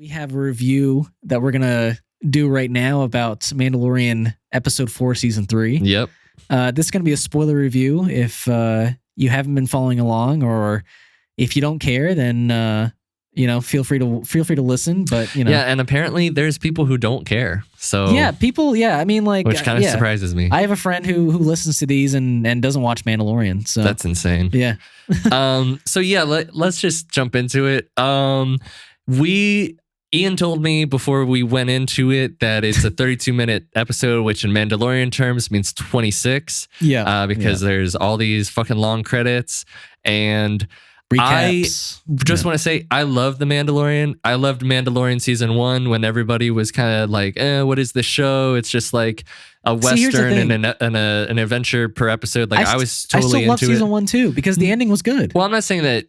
We have a review that we're going to do right now about Mandalorian Episode 4, Season 3. Yep. This is going to be a spoiler review. If you haven't been following along, or if you don't care, then feel free to listen. But yeah, and apparently there's people who don't care. So I mean, like, which kind of surprises me. I have a friend who listens to these and doesn't watch Mandalorian. So that's insane. Yeah. So yeah, let's just jump into it. Ian told me before we went into it that it's a 32-minute episode, which in Mandalorian terms means 26. Yeah. Because there's all these fucking long credits. And recaps. I just want to say, I love The Mandalorian. I loved Mandalorian Season 1 when everybody was kind of like, what is this show? It's just like a Western and an adventure per episode. Like I was totally into it. I still love Season 1 too, because the ending was good. Well, I'm not saying that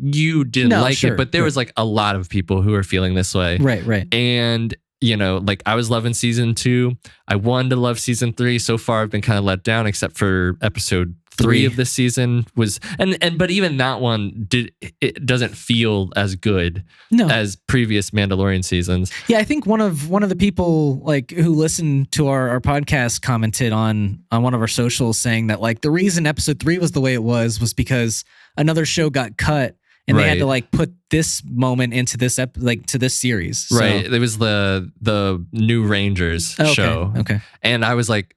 you didn't like it, but there was like a lot of people who were feeling this way. Right. And like I was loving Season 2. I wanted to love Season 3. So far, I've been kind of let down, except for Episode 3 of this season was, but even that one doesn't feel as good as previous Mandalorian seasons. Yeah, I think one of the people like who listened to our podcast commented on one of our socials saying that like the reason Episode 3 was the way it was because another show got cut. And they had to like put this moment into this to this series. So. Right. It was the New Rangers show. Okay. And I was like,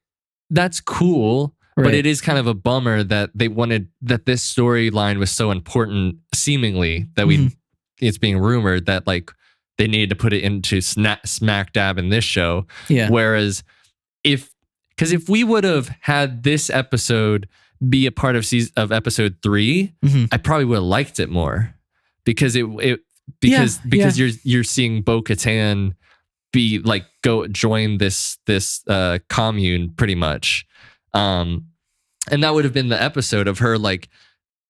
that's cool. Right. But it is kind of a bummer that they wanted that this storyline was so important, seemingly that it's being rumored that like they needed to put it into smack dab in this show. Yeah. Whereas if we would have had this episode be a part of Episode 3, I probably would have liked it more because you're seeing Bo-Katan be like go join this commune pretty much. And that would have been the episode of her like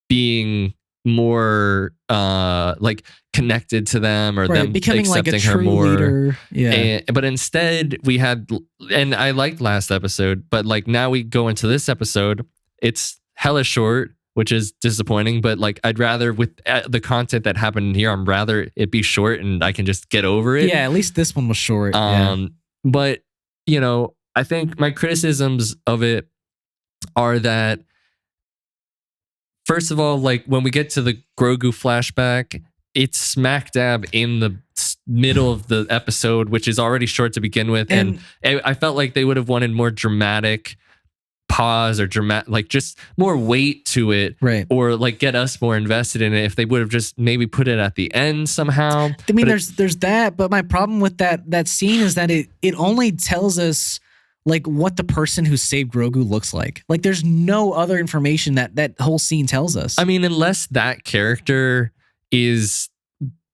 being more like connected to them or them becoming accepting like a her true more leader. Yeah. But instead we had, and I liked last episode, but like now we go into this episode, it's hella short, which is disappointing, but like I'd rather with the content that happened in here, I'm rather it be short and I can just get over it. Yeah, at least this one was short. But I think my criticisms of it are that, first of all, like when we get to the Grogu flashback, it's smack dab in the middle of the episode, which is already short to begin with. And I felt like they would have wanted more dramatic pause or like just more weight to it, right? Or like get us more invested in it if they would have just maybe put it at the end somehow. I mean, there's that, but my problem with that scene is that it only tells us like what the person who saved Grogu looks like. Like there's no other information that whole scene tells us. I mean, unless that character is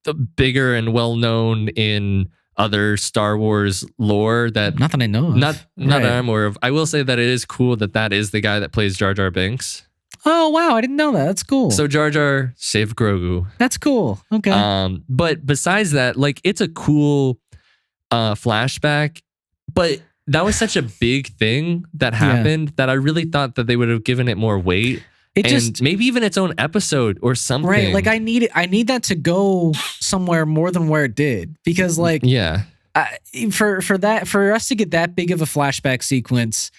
the bigger and well known in other Star Wars lore that not that I know of. Not that I'm aware of. I will say that it is cool that is the guy that plays Jar Jar Binks. Oh wow, I didn't know that. That's cool. So Jar Jar saved Grogu. That's cool. Okay. But besides that, like it's a cool flashback, but that was such a big thing that happened that I really thought that they would have given it more weight. Maybe even its own episode or something. Right. Like I need that to go somewhere more than where it did. Because like for us to get that big of a flashback sequence,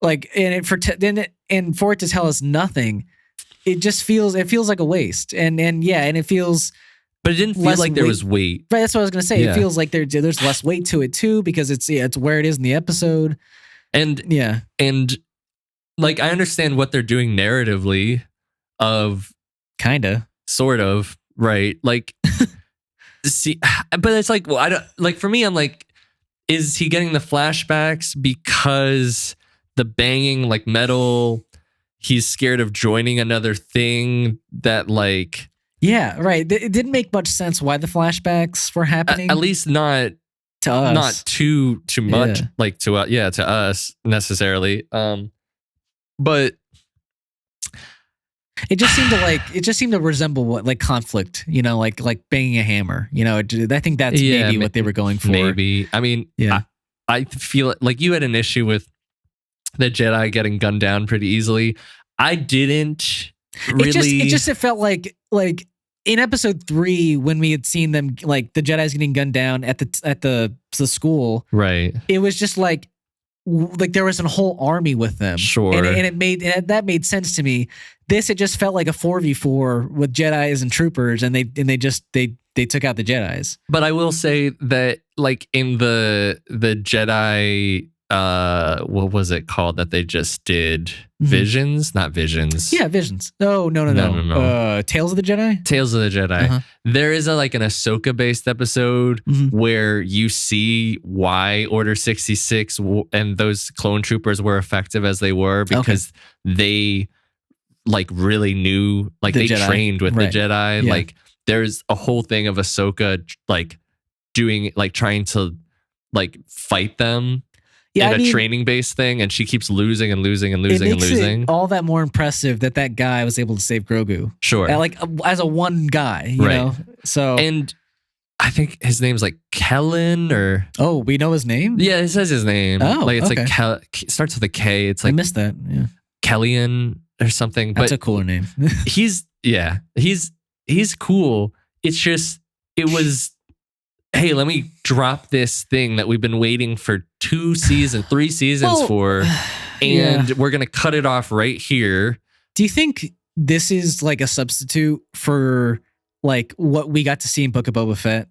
like for it to tell us nothing, it feels like a waste. And it feels. But it didn't feel like there was weight. Right, that's what I was gonna say. Yeah. It feels like there's less weight to it too, because it's where it is in the episode. And like I understand what they're doing narratively, of kinda, sort of, right? Like, see, but it's like, well, I don't like. For me, I'm like, is he getting the flashbacks because the banging like metal? He's scared of joining another thing that like. Yeah, right. It didn't make much sense why the flashbacks were happening. At least not to us. Not too much like to us necessarily. But it just seemed to resemble what like conflict, like banging a hammer. I think that's maybe what they were going for. Maybe. I mean, I feel like you had an issue with the Jedi getting gunned down pretty easily. I didn't really. It felt like in episode 3, when we had seen them, like the Jedi's getting gunned down at the school, right? It was just like there was a whole army with them, sure, and that made sense to me. This, it just felt like a 4v4 with Jedis and troopers, and they took out the Jedis. But I will say that, like, in the Jedi, what was it called that they just did? Visions? Not Visions. Yeah, Visions. No. Tales of the Jedi? Tales of the Jedi. Uh-huh. There is an Ahsoka based episode where you see why Order 66 and those clone troopers were effective as they were, because they like really knew, like they Jedi. Trained with the Jedi. Yeah. Like there's a whole thing of Ahsoka like doing, like trying to like fight them. Yeah, in a training based thing, and she keeps losing and losing and losing and losing. It all that more impressive that guy was able to save Grogu. Sure, like as a one guy, you know. So, and I think his name's like Kellen, or we know his name. Yeah, it says his name. Oh, like it's like starts with a K. It's like I missed that. Yeah, Kellyan or something. That's a cooler name. he's cool. It's just it was. Hey, let me drop this thing that we've been waiting for 3 seasons for, and we're going to cut it off right here. Do you think this is like a substitute for like what we got to see in Book of Boba Fett?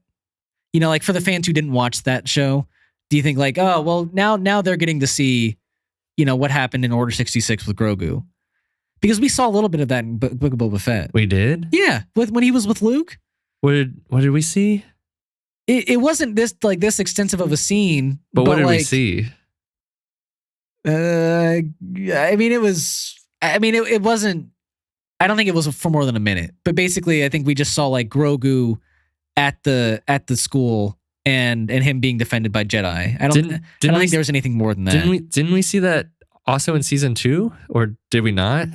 You know, like for the fans who didn't watch that show, do you think like, oh, well, now they're getting to see, you know, what happened in Order 66 with Grogu? Because we saw a little bit of that in Book of Boba Fett. We did? Yeah, when he was with Luke. What did we see? It wasn't this extensive of a scene. But what did we see? I mean, it wasn't. I don't think it was for more than a minute. But basically, I think we just saw like Grogu at the school and him being defended by Jedi. I don't think there was anything more than that. Didn't we see that also in season 2, or did we not?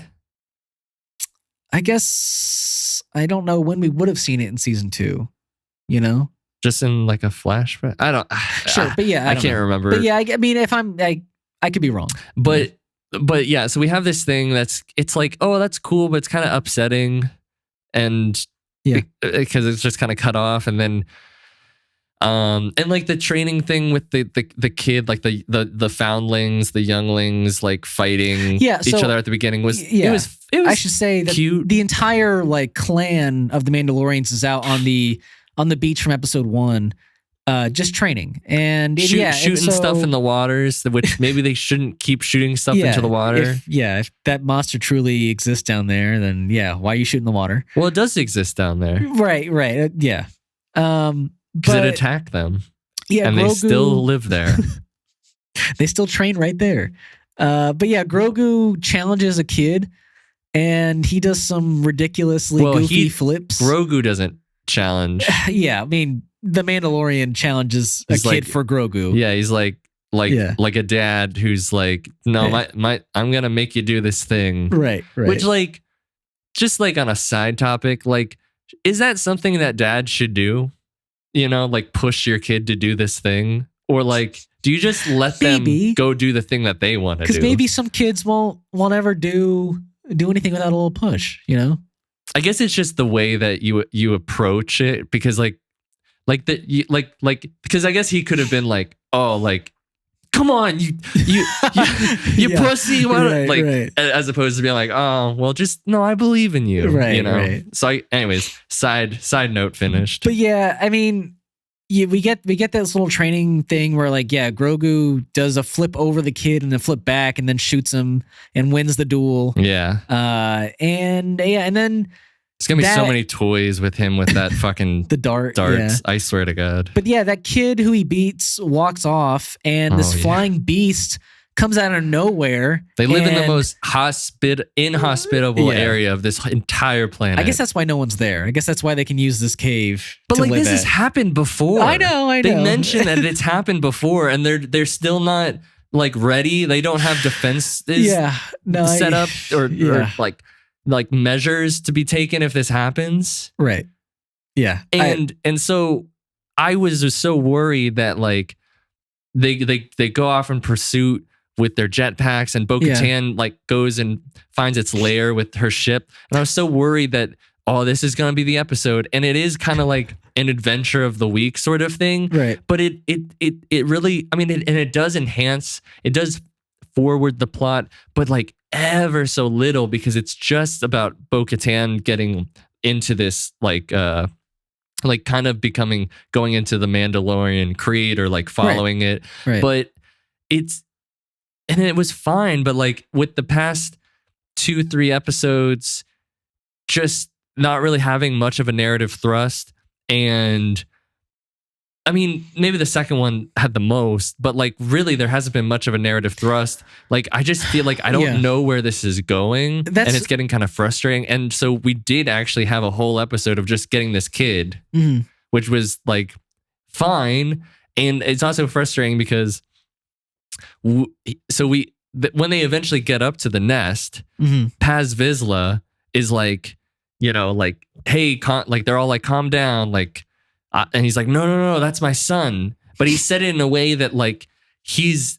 I guess I don't know when we would have seen it in season 2. You know. Just in like a flashback? I don't. Sure, but yeah, I can't remember. But yeah, I mean, if I could be wrong. But yeah, so we have this thing it's like, oh, that's cool, but it's kind of upsetting, and because it's just kind of cut off, and then and like the training thing with the kid, like the foundlings, the younglings, like fighting each other at the beginning was it was I should say that cute. The entire like clan of the Mandalorians is out on the beach from episode 1, just training and shooting stuff in the waters, which maybe they shouldn't keep shooting stuff into the water. If that monster truly exists down there, then why are you shooting the water? Well, it does exist down there. Right. Yeah. Because it attacked them. Yeah. And Grogu, they still live there. They still train right there. But yeah, Grogu challenges a kid and he does some ridiculously goofy flips. Grogu doesn't challenge. Yeah, I mean, the Mandalorian challenges a kid for Grogu. Yeah, he's like a dad who's like, no, I'm gonna make you do this thing. Right. Which, like, just like on a side topic, like, is that something that dad should do? You know, like push your kid to do this thing, or like, do you just let them go do the thing that they want to do? Because maybe some kids won't ever do anything without a little push. You know. I guess it's just the way that you approach it, because because I guess he could have been like, oh, like, come on, you pussy, as opposed to being like, oh, well, just no, I believe in you, you know. Right. So, anyways, side note finished. But yeah, I mean, we get this little training thing where like, Grogu does a flip over the kid and then flip back and then shoots him and wins the duel. Yeah. And then it's gonna be so many toys with him with that fucking the darts. Yeah. I swear to God. But yeah, that kid who he beats walks off, and this flying beast comes out of nowhere. They live in the most inhospitable area of this entire planet. I guess that's why no one's there. I guess that's why they can use this cave. But like, this has happened before. I know. They mentioned that it's happened before, and they're still not like ready. They don't have defenses set up or like measures to be taken if this happens. Right. Yeah. And so I was just so worried that like they go off in pursuit with their jetpacks, and Bo-Katan like goes and finds its lair with her ship. And I was so worried that oh, this is going to be the episode. And it is kind of like an adventure of the week sort of thing. Right. But it really, I mean, it does forward the plot, but like ever so little, because it's just about Bo-Katan getting into this like kind of going into the Mandalorian creed, or like following it. Right. But it was fine. But like with the past 2-3 episodes, just not really having much of a narrative thrust. And I mean, maybe the second one had the most, but like really there hasn't been much of a narrative thrust. Like I just feel like I don't know where this is going, and it's getting kind of frustrating. And so we did actually have a whole episode of just getting this kid, which was like fine. And it's also frustrating because when they eventually get up to the nest, Paz Vizsla is like, you know, like, hey, like they're all like, calm down, like. And he's like, no, that's my son. But he said it in a way that like it's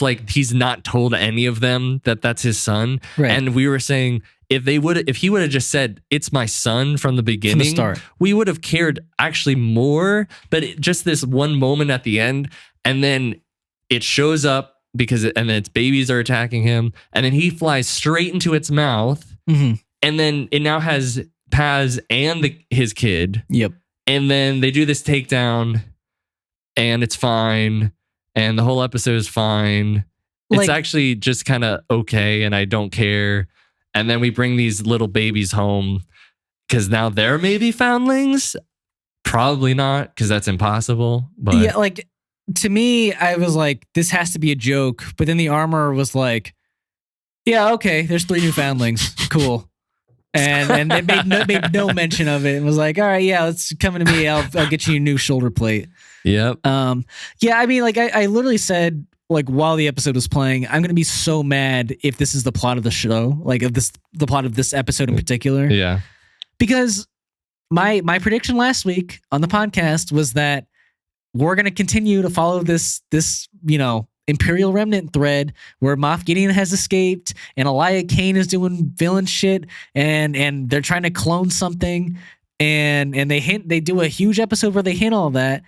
like he's not told any of them that that's his son. Right. And we were saying if he would have just said it's my son from the beginning, from the start, we would have cared actually more. But just this one moment at the end, and then it shows up and then its babies are attacking him, and then he flies straight into its mouth, and then it now has Paz and his kid. Yep. And then they do this takedown, and it's fine, and the whole episode is fine. It's actually just kind of okay, and I don't care. And then we bring these little babies home because now they're maybe foundlings. Probably not, because that's impossible. But yeah, like to me, I was like, this has to be a joke. But then the armor was like, yeah, okay, there's 3 new foundlings. Cool. And they made no mention of it, and was like, all right, yeah, let's come to me. I'll get you a new shoulder plate. Yep. Yeah, I mean, like I literally said, like while the episode was playing, I'm gonna be so mad if this is the plot of the show, like the plot of this episode in particular. Yeah. Because my prediction last week on the podcast was that we're gonna continue to follow this Imperial Remnant thread where Moff Gideon has escaped and Elia Kane is doing villain shit, and they're trying to clone something, and they do a huge episode where they hint all that,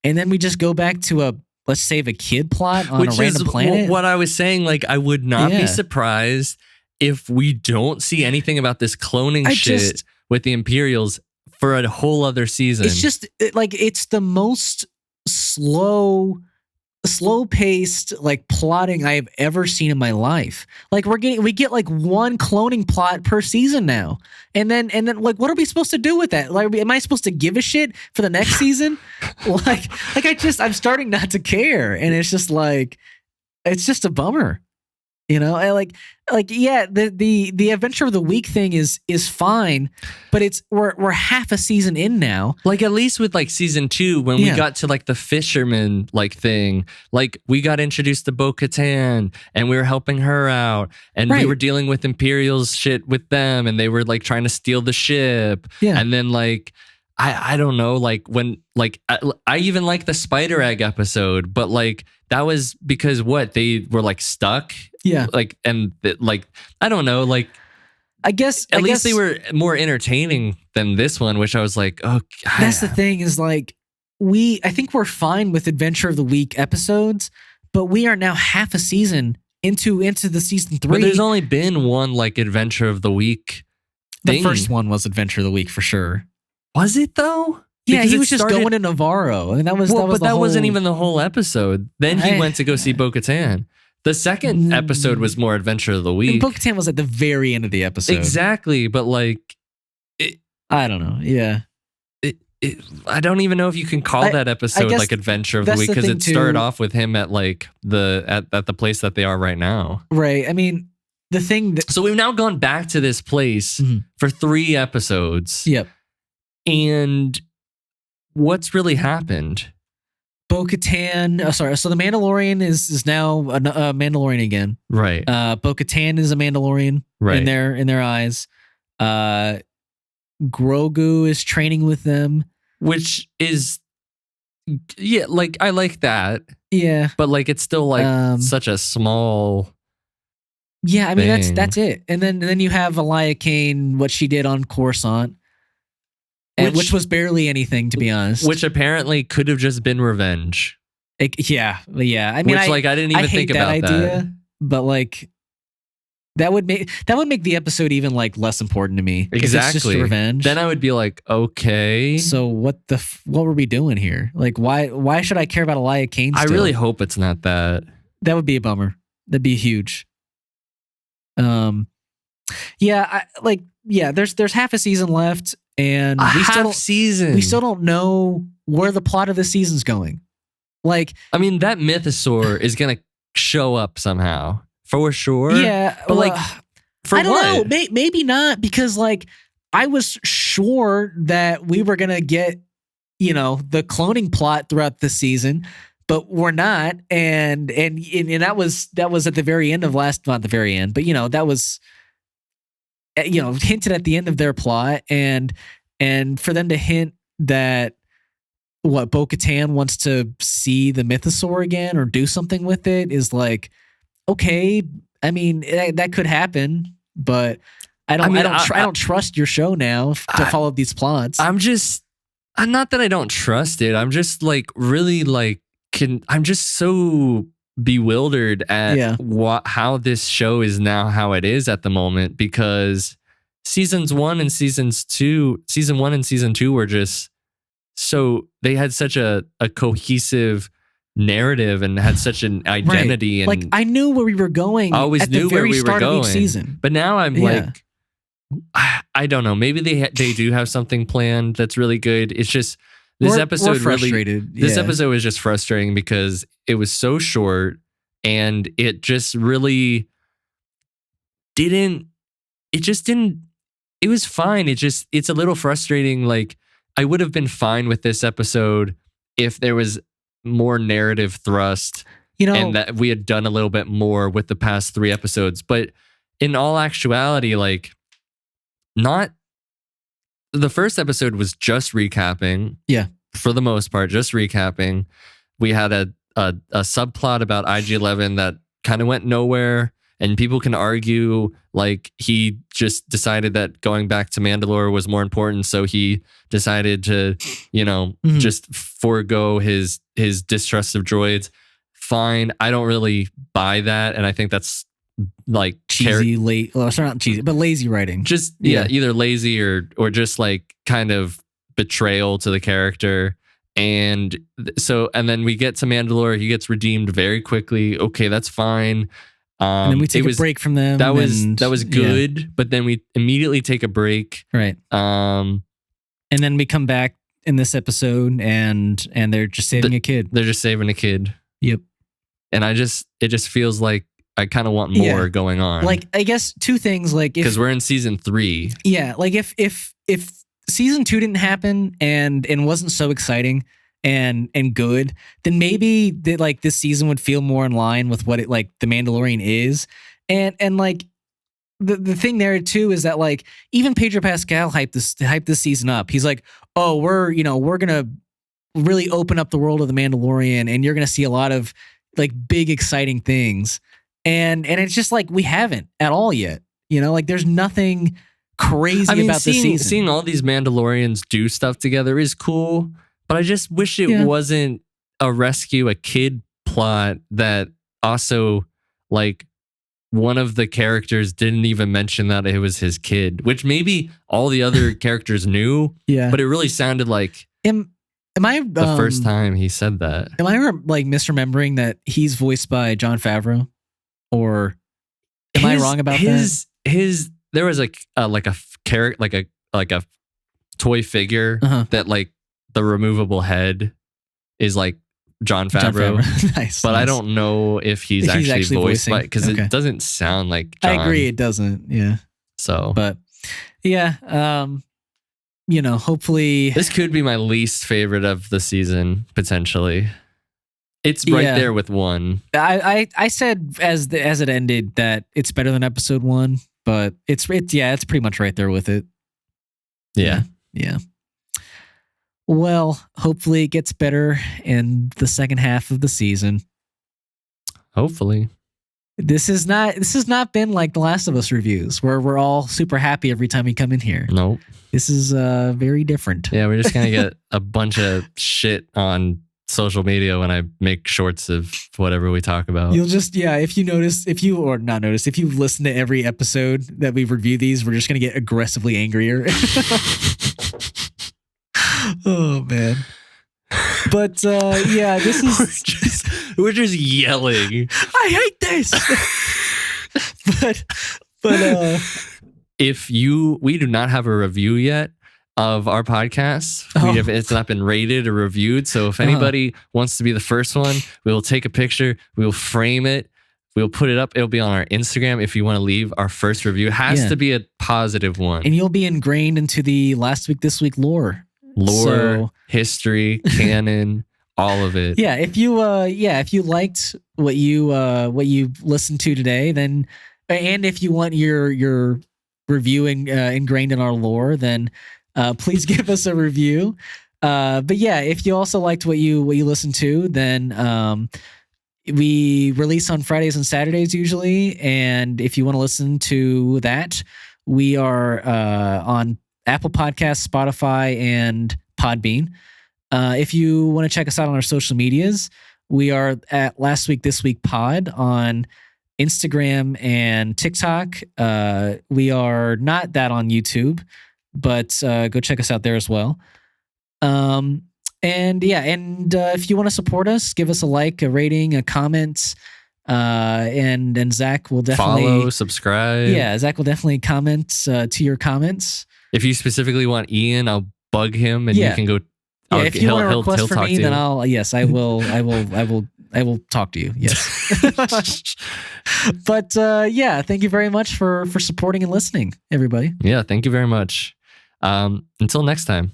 and then we just go back to a let's save a kid plot on a random planet. What I was saying, like I would not be surprised if we don't see anything about this cloning shit with the Imperials for a whole other season. It's just like it's the most slow-paced like plotting I have ever seen in my life. Like we get like one cloning plot per season now, and then like what are we supposed to do with that? Like, am I supposed to give a shit for the next season? I'm starting not to care, and it's just like it's just a bummer. You know, the adventure of the week thing is fine, but we're half a season in now. Like at least with like season 2, when we got to like the fisherman like thing, like we got introduced to Bo-Katan and we were helping her out, and we were dealing with Imperials shit with them, and they were like trying to steal the ship. Yeah, and then like. I don't know, like when like I even like the spider egg episode, but like that was because they were like stuck. Yeah. Like, and like, I don't know, like, I guess at least they were more entertaining than this one, which I was like, oh, God. That's the thing is like, I think we're fine with Adventure of the Week episodes, but we are now half a season into the season 3. But there's only been one like Adventure of the Week thing. The first one was Adventure of the Week for sure. Was it though? Yeah, because he was just going to Navarro, and that wasn't even the whole episode. Then he went to go see Bo-Katan. The second episode was more Adventure of the Week. Bo-Katan was at the very end of the episode. Exactly, but like, I don't know. Yeah, I don't even know if you can call that episode like Adventure of the Week, because it started off with him at like at the place that they are right now. Right. I mean, the thing that so we've now gone back to this place for 3 episodes. Yep. And what's really happened? Bo-Katan. So the Mandalorian is now a Mandalorian again. Right. Bo-Katan is a Mandalorian. Right. In their eyes. Grogu is training with them, which is like I like that. Yeah. But like it's still like such a small. Yeah, I mean that's it. And then you have Elia Kane, what she did on Coruscant, which was barely anything, to be honest. Which apparently could have just been revenge. Yeah. I mean, I didn't even think about that idea, but like that would make the episode even like less important to me. Exactly. If it's just revenge. Then I would be like, okay. So what were we doing here? Like, why should I care about Elia Kane still? I really hope it's not that. That would be a bummer. That'd be huge. There's half a season left, and we still don't know where the plot of the season's going. Like, I mean, that mythosaur is gonna show up somehow for sure. Yeah, but like, I don't know. Maybe not, because like I was sure that we were gonna get, the cloning plot throughout the season, but we're not. And that was at the very end of not the very end, but that was hinted at the end of their plot, and for them to hint that Bo-Katan wants to see the mythosaur again or do something with it is like, okay. I mean, that could happen, but I don't trust your show now to follow these plots. I'm not that I don't trust it. I'm just like really like I'm just so bewildered at how this show is now how it is at the moment, because season 1 and season 2 were just so they had such a cohesive narrative and had such an identity. Right. And like I knew where we were going. I always knew where we were going. Each season. But now I'm like, I don't know. Maybe they do have something planned that's really good. It's just this episode frustrated. This episode was just frustrating because it was so short and it just really didn't. It was fine. It's a little frustrating. Like, I would have been fine with this episode if there was more narrative thrust, and that we had done a little bit more with the past 3 episodes. But in all actuality, like, not the first episode was just recapping. Yeah. For the most part, just recapping. We had a subplot about IG-11 that kind of went nowhere. And people can argue like he just decided that going back to Mandalore was more important, so he decided to, just forego his distrust of droids. Fine, I don't really buy that, and I think that's like cheesy, not cheesy, but lazy writing. Just either lazy or just like kind of betrayal to the character. And then we get to Mandalore. He gets redeemed very quickly. Okay, that's fine. And then we take a break from them. That was good, but then we immediately take a break. Right. And then we come back in this episode, and they're just saving a kid. They're just saving a kid. Yep. And it just feels like I kind of want more going on. Like, I guess 2 things. Like, because we're in season 3. Yeah. Like if season 2 didn't happen and wasn't so exciting and good, then maybe this season would feel more in line with what it like the Mandalorian is. And like the thing there too is that like even Pedro Pascal hyped this season up. He's like, oh, we're gonna really open up the world of the Mandalorian, and you're gonna see a lot of like big exciting things. And it's just like we haven't at all yet. Like there's nothing crazy about the season. Seeing all these Mandalorians do stuff together is cool. But I just wish it wasn't a rescue a kid plot that also, like, one of the characters didn't even mention that it was his kid, which maybe all the other characters knew. Yeah. But it really sounded like am I the first time he said that. Am I like misremembering that he's voiced by Jon Favreau? Or am I wrong about that? There was like a character, like a toy figure that like the removable head is like Jon Favreau. Nice. But I don't know if he's actually voiced by, because it doesn't sound like Jon. I agree, it doesn't. Yeah. So, but yeah, hopefully this could be my least favorite of the season potentially. It's right there with 1. I said as it ended that it's better than episode 1, but it's pretty much right there with it. Yeah. Yeah. Well, hopefully it gets better in the second half of the season. Hopefully. This has not been like The Last of Us reviews where we're all super happy every time we come in here. Nope. This is very different. Yeah, we're just gonna get a bunch of shit on social media when I make shorts of whatever we talk about. You'll just, if you listen to every episode that we review these, we're just gonna get aggressively angrier. Oh man. But this is we're just yelling. I hate this. but if we do not have a review yet of our podcast. It's not been rated or reviewed. So if anybody wants to be the first one, we will take a picture, we will frame it, we'll put it up. It'll be on our Instagram. If you want to leave our first review, it has to be a positive one. And you'll be ingrained into the Last Week This Week lore, history, canon, all of it. Yeah, if you liked what you listened to today, then, and if you want your review ingrained in our lore, then please give us a review. But yeah, if you also liked what you listened to, then we release on Fridays and Saturdays usually, and if you want to listen to that, we are on Apple Podcasts, Spotify, and Podbean. If you want to check us out on our social medias, we are at LastWeekThisWeekPod on Instagram and TikTok. We are not that on YouTube, but go check us out there as well. And if you want to support us, give us a like, a rating, a comment, and Zach will definitely follow, subscribe. Yeah, Zach will definitely comment to your comments. If you specifically want Ian, I'll bug him, and you can go. Yeah, if you want a request for me, then I will talk to you. Yes. But thank you very much for supporting and listening, everybody. Yeah, thank you very much. Until next time.